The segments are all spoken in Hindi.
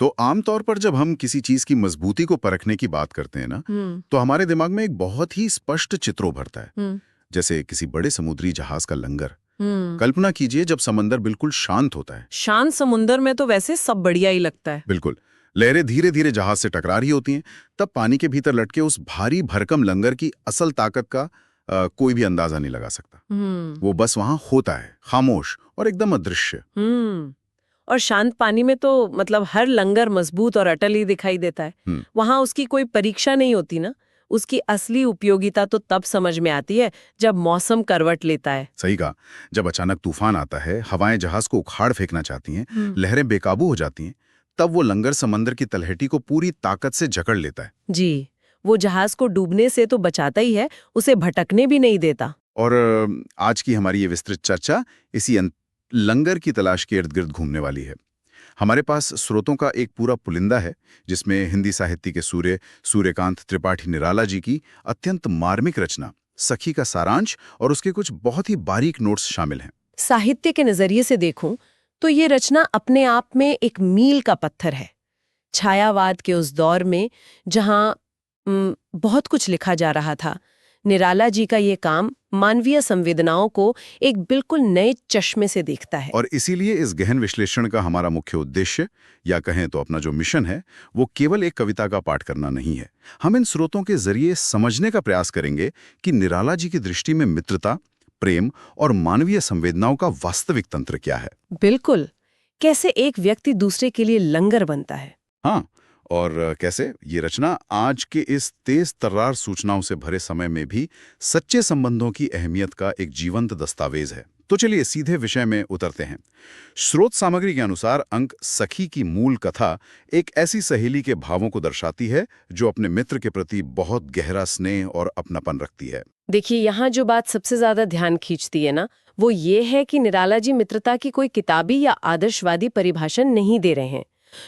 तो आमतौर पर जब हम किसी चीज की मजबूती को परखने की बात करते हैं ना, तो हमारे दिमाग में एक बहुत ही स्पष्ट चित्र उभरता है, जैसे किसी बड़े समुद्री जहाज का लंगर। कल्पना कीजिए जब समंदर बिल्कुल शांत होता है। शांत समुंदर में तो वैसे सब बढ़िया ही लगता है। बिल्कुल। लहरें धीरे धीरे जहाज से टकरा रही होती हैं, तब पानी के भीतर लटके उस भारी भरकम लंगर की असल ताकत का कोई भी अंदाजा नहीं लगा सकता। वो बस वहां होता है, खामोश और एकदम अदृश्य। और शांत पानी में तो मतलब हर लंगर मजबूत और अटल ही दिखाई देता है। वहां उसकी कोई परीक्षा नहीं होती ना। उसकी असली उपयोगिता तो तब समझ में आती है जब मौसम करवट लेता है। सही कहा। जब अचानक तूफान आता है, हवाएं जहाज को उखाड़ फेंकना चाहती हैं, लहरें बेकाबू हो जाती हैं, तब वो लंगर समंदर की तलहटी को पूरी ताकत से जकड़ लेता है। जी, वो जहाज को डूबने से तो बचाता ही है, उसे भटकने भी नहीं देता। और आज की हमारी ये विस्तृत चर्चा इसी लंगर की तलाश के इर्द गिर्द घूमने वाली है। हमारे पास स्रोतों का एक पूरा पुलिंदा है, जिसमें हिंदी साहित्य के सूर्यकांत त्रिपाठी निराला जी की अत्यंत मार्मिक रचना सखी का सारांश और उसके कुछ बहुत ही बारीक नोट्स शामिल हैं। साहित्य के नजरिए से देखूं तो ये रचना अपने आप में एक मील का पत्थर है। छायावाद के उस दौर में जहां बहुत कुछ लिखा जा रहा था, निराला जी का ये काम मानवीय संवेदनाओं को एक बिल्कुल नए चश्मे से देखता है। और इसीलिए इस गहन विश्लेषण का हमारा मुख्य उद्देश्य, या कहें तो अपना जो मिशन है, वो केवल एक कविता का पाठ करना नहीं है। हम इन स्रोतों के जरिए समझने का प्रयास करेंगे कि निराला जी की दृष्टि में मित्रता, प्रेम और मानवीय संवेदनाओं का वास्तविक तंत्र क्या है। बिल्कुल, कैसे एक व्यक्ति दूसरे के लिए लंगर बनता है। हाँ, और कैसे ये रचना आज के इस तेज तर्रार सूचनाओं से भरे समय में भी सच्चे संबंधों की अहमियत का एक जीवंत दस्तावेज है। तो चलिए सीधे विषय में उतरते हैं। स्रोत सामग्री के अनुसार अंक सखी की मूल कथा एक ऐसी सहेली के भावों को दर्शाती है जो अपने मित्र के प्रति बहुत गहरा स्नेह और अपनापन रखती है। देखिए, यहाँ जो बात सबसे ज्यादा ध्यान खींचती है ना, वो ये है कि निराला जी मित्रता की कोई किताबी या आदर्शवादी परिभाषा नहीं दे रहे हैं।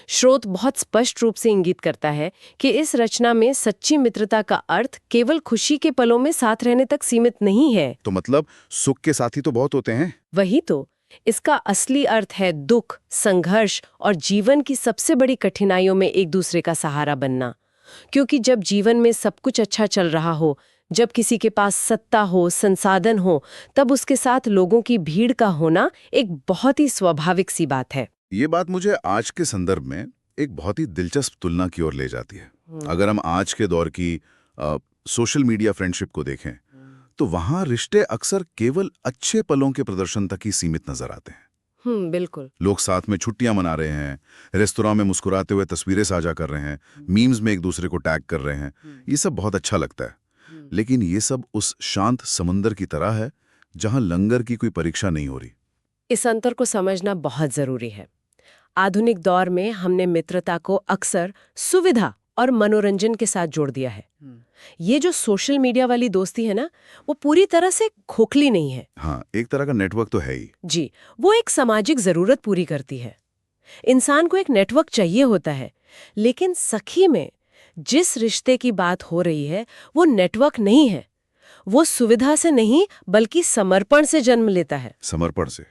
स्रोत बहुत स्पष्ट रूप से इंगित करता है कि इस रचना में सच्ची मित्रता का अर्थ केवल खुशी के पलों में साथ रहने तक सीमित नहीं है। तो मतलब सुख के साथी तो बहुत होते हैं। वही तो, इसका असली अर्थ है दुख, संघर्ष और जीवन की सबसे बड़ी कठिनाइयों में एक दूसरे का सहारा बनना। क्योंकि जब जीवन में सब कुछ अच्छा चल रहा हो, जब किसी के पास सत्ता हो, संसाधन हो, तब उसके साथ लोगों की भीड़ का होना एक बहुत ही स्वाभाविक सी बात है। ये बात मुझे आज के संदर्भ में एक बहुत ही दिलचस्प तुलना की ओर ले जाती है। अगर हम आज के दौर की सोशल मीडिया फ्रेंडशिप को देखें, तो वहां रिश्ते अक्सर केवल अच्छे पलों के प्रदर्शन तक ही सीमित नजर आते हैं। बिल्कुल। लोग साथ में छुट्टियां मना रहे हैं, रेस्तरां में मुस्कुराते हुए तस्वीरें साझा कर रहे हैं, मीम्स में एक दूसरे को टैग कर रहे हैं। ये सब बहुत अच्छा लगता है, लेकिन ये सब उस शांत समंदर की तरह है जहां लंगर की कोई परीक्षा नहीं हो रही। इस अंतर को समझना बहुत जरूरी है। आधुनिक दौर में हमने मित्रता को अक्सर सुविधा और मनोरंजन के साथ जोड़ दिया है। ये जो सोशल मीडिया वाली दोस्ती है ना, वो पूरी तरह से खोखली नहीं है। हाँ, एक तरह का नेटवर्क तो है ही। जी, वो एक सामाजिक जरूरत पूरी करती है। इंसान को एक नेटवर्क चाहिए होता है, लेकिन सखी में जिस रिश्ते की बात हो रही है वो नेटवर्क नहीं है। वो सुविधा से नहीं बल्कि समर्पण से जन्म लेता है। समर्पण से।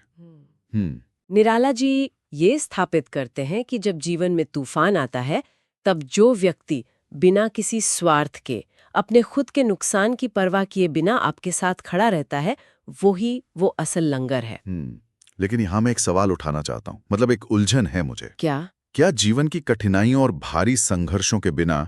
निराला जी ये स्थापित करते हैं कि जब जीवन में तूफान आता है, तब जो व्यक्ति बिना किसी स्वार्थ के, अपने खुद के नुकसान की परवाह किए बिना आपके साथ खड़ा रहता है, वो असल लंगर है। लेकिन यहाँ मैं एक सवाल उठाना चाहता हूँ, मतलब एक उलझन है मुझे। क्या जीवन की कठिनाइयों और भारी संघर्षों के बिना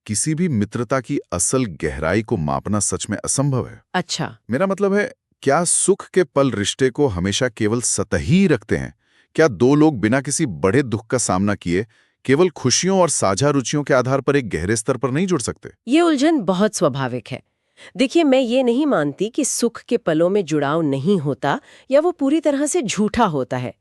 किसी भी मित्रता की असल गहराई को मापना सच में असंभव है? अच्छा, मेरा मतलब है, क्या सुख के पल रिश्ते को हमेशा केवल सतही रखते हैं? क्या दो लोग बिना किसी बड़े दुख का सामना किए केवल खुशियों और साझा रुचियों के आधार पर एक गहरे स्तर पर नहीं जुड़ सकते? ये उलझन बहुत स्वाभाविक है। देखिए, मैं ये नहीं मानती कि सुख के पलों में जुड़ाव नहीं होता या वो पूरी तरह से झूठा होता है,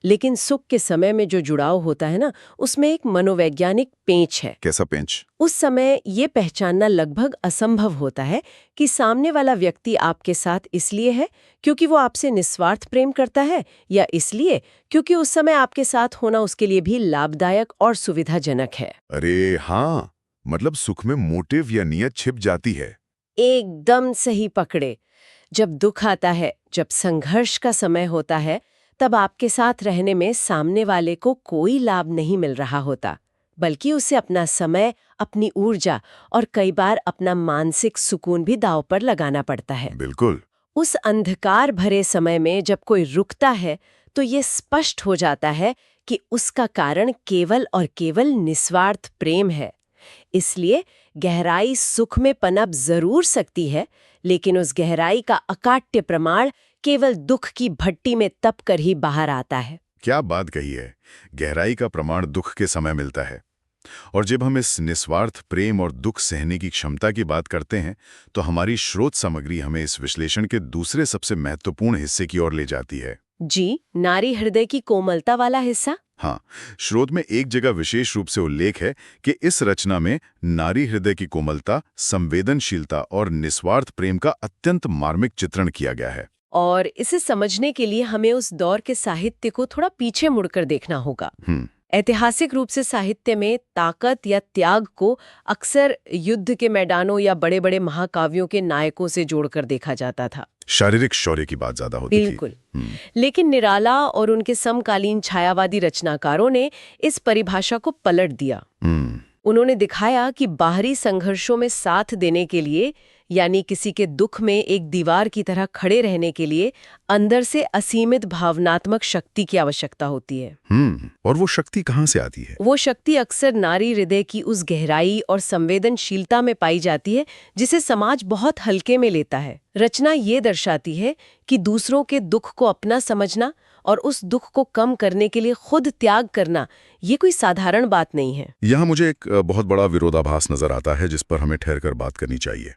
लेकिन सुख के समय में जो जुड़ाव होता है ना, उसमें एक मनोवैज्ञानिक पेंच है। कैसा पेंच? उस समय ये पहचानना लगभग असंभव होता है कि सामने वाला व्यक्ति आपके साथ इसलिए है क्योंकि वो आपसे निस्वार्थ प्रेम करता है, या इसलिए क्योंकि उस समय आपके साथ होना उसके लिए भी लाभदायक और सुविधाजनक है। अरे हाँ, मतलब सुख में मोटिव या नियत छिप जाती है। एकदम सही पकड़े। जब दुख आता है, जब संघर्ष का समय होता है, तब आपके साथ रहने में सामने वाले को कोई लाभ नहीं मिल रहा होता, बल्कि उसे अपना समय, अपनी ऊर्जा और कई बार अपना मानसिक सुकून भी दांव पर लगाना पड़ता है। बिल्कुल। उस अंधकार भरे समय में जब कोई रुकता है तो ये स्पष्ट हो जाता है कि उसका कारण केवल और केवल निस्वार्थ प्रेम है। इसलिए गहराई सुख में पनप जरूर सकती है, लेकिन उस गहराई का अकाट्य प्रमाण केवल दुख की भट्टी में तप कर ही बाहर आता है। क्या बात कही है। गहराई का प्रमाण दुख के समय मिलता है। और जब हम इस निस्वार्थ प्रेम और दुख सहने की क्षमता की बात करते हैं, तो हमारी स्रोत सामग्री हमें इस विश्लेषण के दूसरे सबसे महत्वपूर्ण हिस्से की ओर ले जाती है। जी, नारी हृदय की कोमलता वाला हिस्सा। हाँ, स्रोत में एक जगह विशेष रूप से उल्लेख है कि इस रचना में नारी हृदय की कोमलता, संवेदनशीलता और निस्वार्थ प्रेम का अत्यंत मार्मिक चित्रण किया गया है। और इसे समझने के लिए हमें उस दौर के साहित्य को थोड़ा पीछे मुड़कर देखना होगा। ऐतिहासिक रूप से साहित्य में ताकत या त्याग को अक्सर युद्ध के मैदानों या बड़े बड़े महाकाव्यों के नायकों से जोड़कर देखा जाता था। शारीरिक शौर्य की बात ज्यादा होती थी। बिल्कुल। लेकिन निराला और उनके समकालीन छायावादी रचनाकारों ने इस परिभाषा को पलट दिया। उन्होंने दिखाया कि बाहरी संघर्षों में साथ देने के लिए, यानी किसी के दुख में एक दीवार की तरह खड़े रहने के लिए, अंदर से असीमित भावनात्मक शक्ति की आवश्यकता होती है। और वो शक्ति कहाँ से आती है? वो शक्ति अक्सर नारी हृदय की उस गहराई और संवेदनशीलता में पाई जाती है जिसे समाज बहुत हल्के में लेता है। रचना ये दर्शाती है कि दूसरों के दुख को अपना समझना और उस दुख को कम करने के लिए खुद त्याग करना, ये कोई साधारण बात नहीं है। यहाँ मुझे एक बहुत बड़ा विरोधाभास नजर आता है जिस पर हमें ठहर कर बात करनी चाहिए।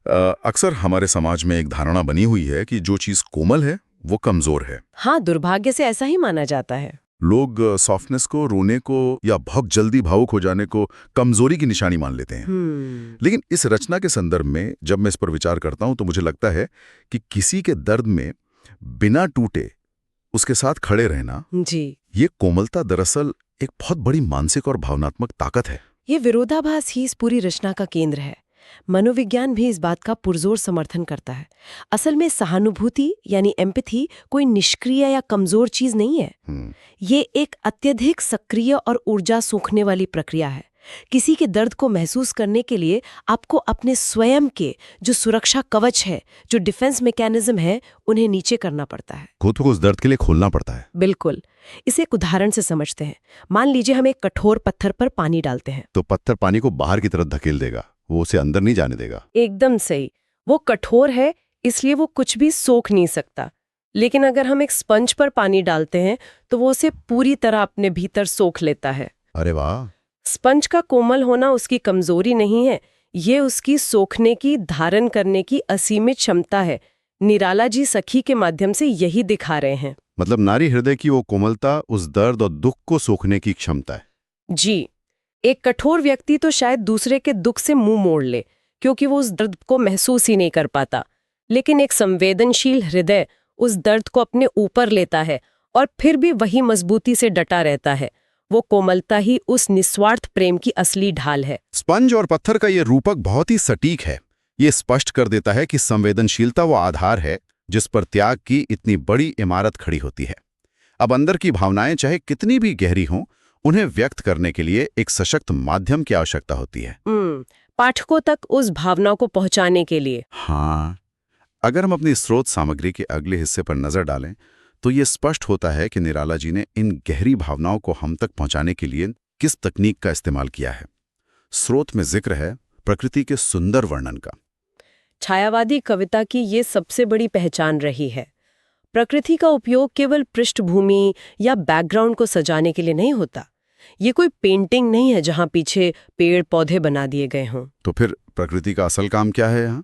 अक्सर हमारे समाज में एक धारणा बनी हुई है कि जो चीज कोमल है वो कमजोर है। हाँ, दुर्भाग्य से ऐसा ही माना जाता है। लोग सॉफ्टनेस को, रोने को या बहुत जल्दी भावुक हो जाने को कमजोरी की निशानी मान लेते हैं। लेकिन इस रचना के संदर्भ में जब मैं इस पर विचार करता हूं तो मुझे लगता है कि किसी के दर्द में बिना टूटे उसके साथ खड़े रहना, जी, ये कोमलता दरअसल एक बहुत बड़ी मानसिक और भावनात्मक ताकत है। ये विरोधाभास ही इस पूरी रचना का केंद्र है। मनोविज्ञान भी इस बात का पुरजोर समर्थन करता है। असल में सहानुभूति यानी एम्पैथी कोई निष्क्रिय या कमजोर चीज नहीं है। ये एक अत्यधिक सक्रिय और ऊर्जा सोखने वाली प्रक्रिया है। किसी के दर्द को महसूस करने के लिए आपको अपने स्वयं के जो सुरक्षा कवच है, जो डिफेंस मैकेनिज्म है, उन्हें नीचे करना पड़ता है। खुद को उस दर्द के लिए खोलना पड़ता है। बिल्कुल। इसे एक उदाहरण से समझते हैं। मान लीजिए हम एक कठोर पत्थर पर पानी डालते हैं, तो पत्थर पानी को बाहर की तरफ धकेल देगा, वो उसे अंदर नहीं जाने देगा। एकदम सही। वो कठोर है, इसलिए वो कुछ भी सोख नहीं सकता। लेकिन अगर हम एक स्पंज पर पानी डालते हैं तो वो उसे पूरी तरह अपने भीतर सोख लेता है। अरे वाह! स्पंज का कोमल होना उसकी कमजोरी नहीं है, ये उसकी सोखने की, धारण करने की असीमित क्षमता है। निराला जी सखी के माध्यम से यही दिखा रहे हैं। मतलब नारी हृदय की वो कोमलता उस दर्द और दुख को सोखने की क्षमता है। जी, एक कठोर व्यक्ति तो शायद दूसरे के दुख से मुंह मोड़ ले क्योंकि वो उस दर्द को महसूस ही नहीं कर पाता। लेकिन एक संवेदनशील हृदय उस दर्द को अपने ऊपर लेता है और फिर भी वही मजबूती से डटा रहता है। वो कोमलता ही उस निस्वार्थ प्रेम की असली ढाल है। स्पंज और पत्थर का ये रूपक बहुत ही सटीक है। ये स्पष्ट कर देता है कि संवेदनशीलता वो आधार है जिस पर त्याग की इतनी बड़ी इमारत खड़ी होती है। अब अंदर की भावनाएं चाहे कितनी भी गहरी हों, उन्हें व्यक्त करने के लिए एक सशक्त माध्यम की आवश्यकता होती है। पाठकों तक उस भावना को पहुंचाने के लिए। हाँ, अगर हम अपनी स्रोत सामग्री के अगले हिस्से पर नजर डालें तो ये स्पष्ट होता है कि निराला जी ने इन गहरी भावनाओं को हम तक पहुंचाने के लिए किस तकनीक का इस्तेमाल किया है। स्रोत में जिक्र है प्रकृति के सुंदर वर्णन का। छायावादी कविता की ये सबसे बड़ी पहचान रही है। प्रकृति का उपयोग केवल पृष्ठभूमि या बैकग्राउंड को सजाने के लिए नहीं होता। ये कोई पेंटिंग नहीं है जहां पीछे पेड़ पौधे बना दिए गए हों। तो फिर प्रकृति का असल काम क्या है यहाँ?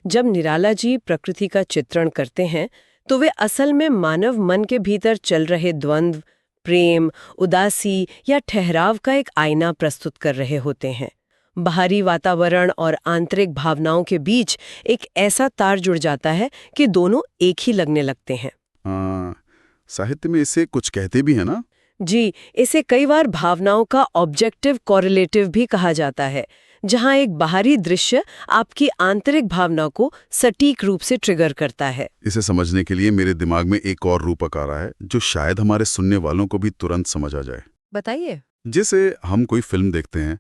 जब निराला जी प्रकृति का चित्रण करते हैं तो वे असल में मानव मन के भीतर चल रहे द्वंद्व, प्रेम, उदासी या ठहराव का एक आईना प्रस्तुत कर रहे होते हैं। बाहरी वातावरण और आंतरिक भावनाओं के बीच एक ऐसा तार जुड़ जाता है कि दोनों एक ही लगने लगते हैं। साहित्य में इसे कुछ कहते भी है ना? जी, इसे कई बार भावनाओं का ऑब्जेक्टिव कोरिलेटिव भी कहा जाता है। जहां एक बाहरी दृश्य आपकी आंतरिक भावना को सटीक रूप से ट्रिगर करता है। इसे समझने के लिए मेरे दिमाग में एक और रूपक आ रहा है जो शायद हमारे सुनने वालों को भी तुरंत समझ आ जाए। बताइए। जैसे हम कोई फिल्म देखते हैं,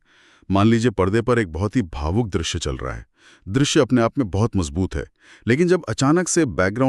मान लीजिए पर्दे पर एक बहुत ही भावुक दृश्य चल रहा है। दृश्य अपने आप में बहुत मजबूत है, लेकिन जब अचानक से बैकग्राउंड